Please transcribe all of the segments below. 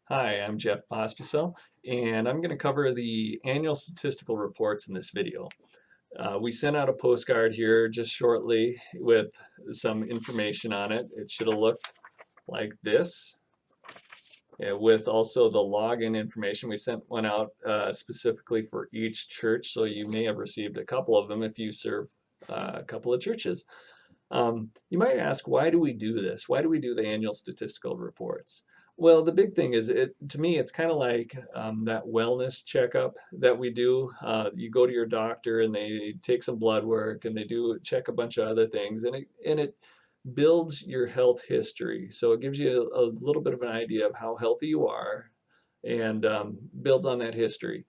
Hi, I'm Jeff Pospisil, and I'm going to cover the annual statistical reports in this video. We sent out a postcard here just shortly with some information on it. It should have looked like this, with also the login information. We sent one out specifically for each church, so you may have received a couple of them if you serve a couple of churches. You might ask, why do we do this? Why do we do the annual statistical reports? Well, the big thing is, to me, it's kind of like that wellness checkup that we do. You go to your doctor and they take some blood work and they do check a bunch of other things, and it builds your health history. So it gives you a little bit of an idea of how healthy you are and builds on that history.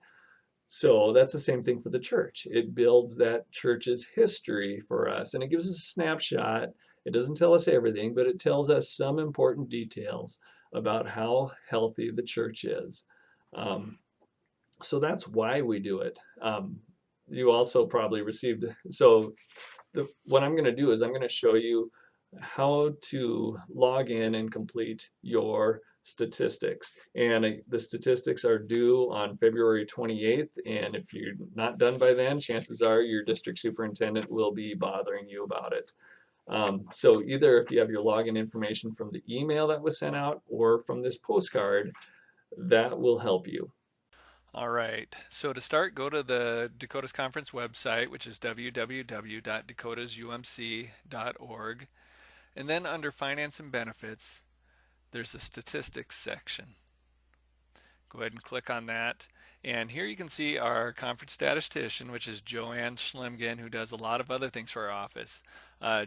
So that's the same thing for the church. It builds that church's history for us and it gives us a snapshot. It doesn't tell us everything, but it tells us some important details about how healthy the church is. Um, so that's why we do it. You also probably received, so what I'm going to do is I'm going to show you how to log in and complete your statistics. And the statistics are due on February 28th. And if you're not done by then, chances are your district superintendent will be bothering you about it. So either if you have your login information from the email that was sent out or from this postcard, that will help you. All right. So to start, go to the Dakotas Conference website, which is www.dakotasumc.org. And then under Finance and Benefits, there's a Statistics section. Go ahead and click on that. And here you can see our conference statistician, which is Joanne Schlimgen, who does a lot of other things for our office.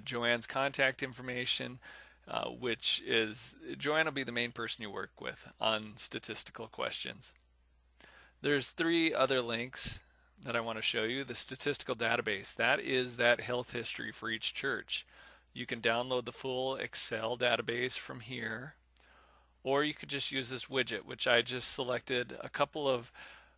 Joanne's contact information, which is Joanne will be the main person you work with on statistical questions. There's three other links that I want to show you. The statistical database, that is that health history for each church. You can download the full Excel database from here, or you could just use this widget, which I just selected a couple of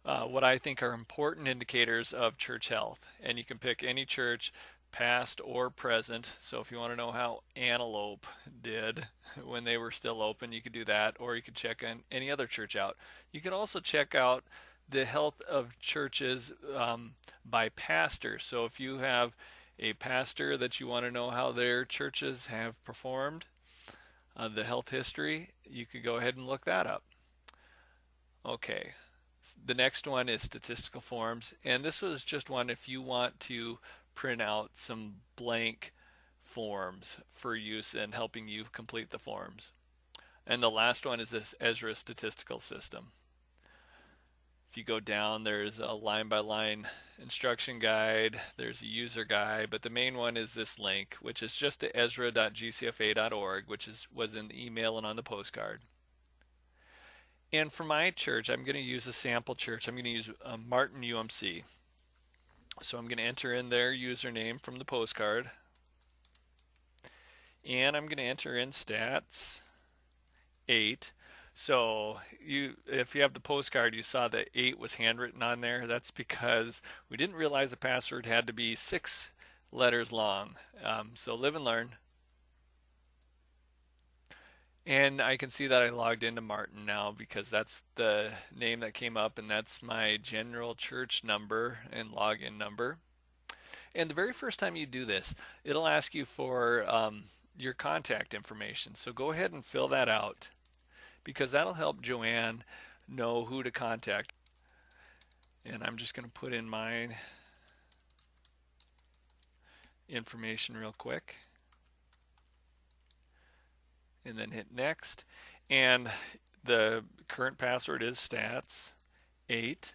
what I think are important indicators of church health. And you can pick any church, past or present. So if you want to know how Antelope did when they were still open, you could do that, or you could check any other church out. You can also check out the health of churches by pastor. So if you have a pastor that you want to know how their churches have performed, the health history, you could go ahead and look that up. Okay, the next one is statistical forms, and this was just one if you want to print out some blank forms for use in helping you complete the forms. And the last one is this Esra statistical system. If you go down, there's a line by line instruction guide, there's a user guide, but the main one is this link, which is just to esra.gcfa.org, which was in the email and on the postcard. And for my church, I'm going to use a sample church. I'm going to use Martin UMC. So I'm going to enter in their username from the postcard. And I'm going to enter in stats 8. So if you have the postcard, you saw that 8 was handwritten on there. That's because we didn't realize the password had to be 6 letters long. So live and learn. And I can see that I logged into Martin now because that's the name that came up, and that's my general church number and login number. And the very first time you do this, it'll ask you for your contact information. So go ahead and fill that out because that'll help Joanne know who to contact. And I'm just going to put in my information real quick and then hit next. And the current password is stats 8,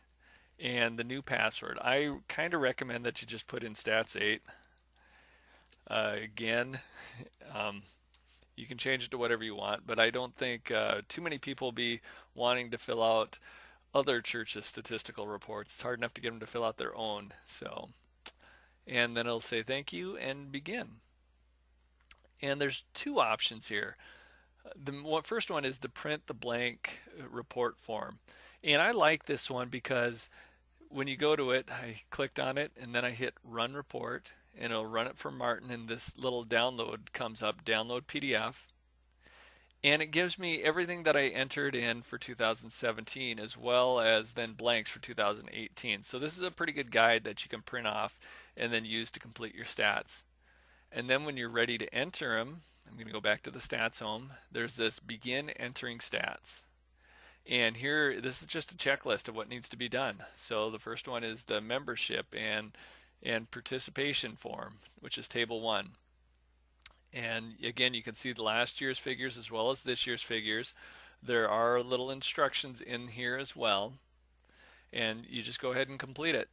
and the new password, I kind of recommend that you just put in stats 8. Again, you can change it to whatever you want, but I don't think too many people will be wanting to fill out other churches' statistical reports. It's hard enough to get them to fill out their own. So, and then it'll say thank you and begin. And there's two options here. The first one is to print the blank report form. And I like this one because when you go to it, I clicked on it and then I hit run report and it'll run it for Martin, and this little download comes up, download PDF. And it gives me everything that I entered in for 2017 as well as then blanks for 2018. So this is a pretty good guide that you can print off and then use to complete your stats. And then when you're ready to enter them, I'm going to go back to the stats home. There's this begin entering stats. And here, this is just a checklist of what needs to be done. So the first one is the membership and participation form, which is table 1. And again, you can see the last year's figures as well as this year's figures. There are little instructions in here as well. And you just go ahead and complete it.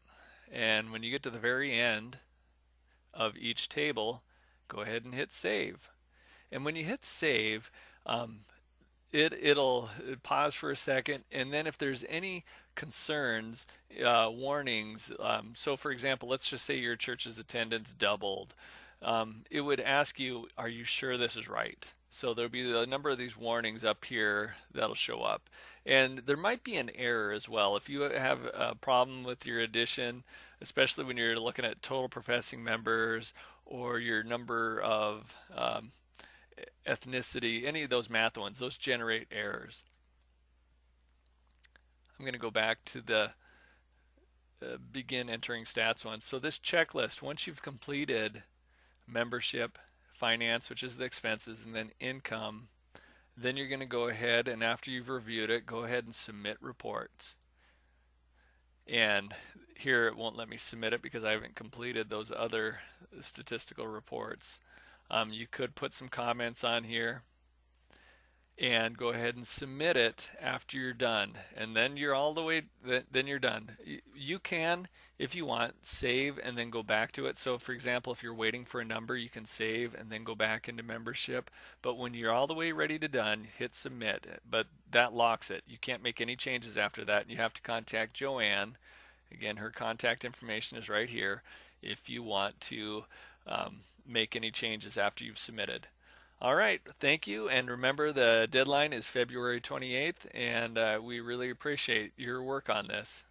And when you get to the very end of each table, go ahead and hit save. And when you hit save, it'll pause for a second, and then if there's any concerns, warnings, so for example, let's just say your church's attendance doubled. It would ask you, are you sure this is right? So there'll be a number of these warnings up here that'll show up. And there might be an error as well. If you have a problem with your addition, especially when you're looking at total professing members or your number of ethnicity, any of those math ones, those generate errors. I'm going to go back to the begin entering stats one. So this checklist, once you've completed membership, finance, which is the expenses, and then income, then you're going to go ahead and after you've reviewed it, go ahead and submit reports. And here it won't let me submit it because I haven't completed those other statistical reports. You could put some comments on here and go ahead and submit it after you're done, and then you're all the way, then you're done. You can, if you want, save and then go back to it. So for example, if you're waiting for a number, you can save and then go back into membership. But when you're all the way ready to done, hit submit. But that locks it. You can't make any changes after that. You have to contact Joanne. Again, her contact information is right here if you want to make any changes after you've submitted. All right, thank you, and remember the deadline is February 28th, and we really appreciate your work on this.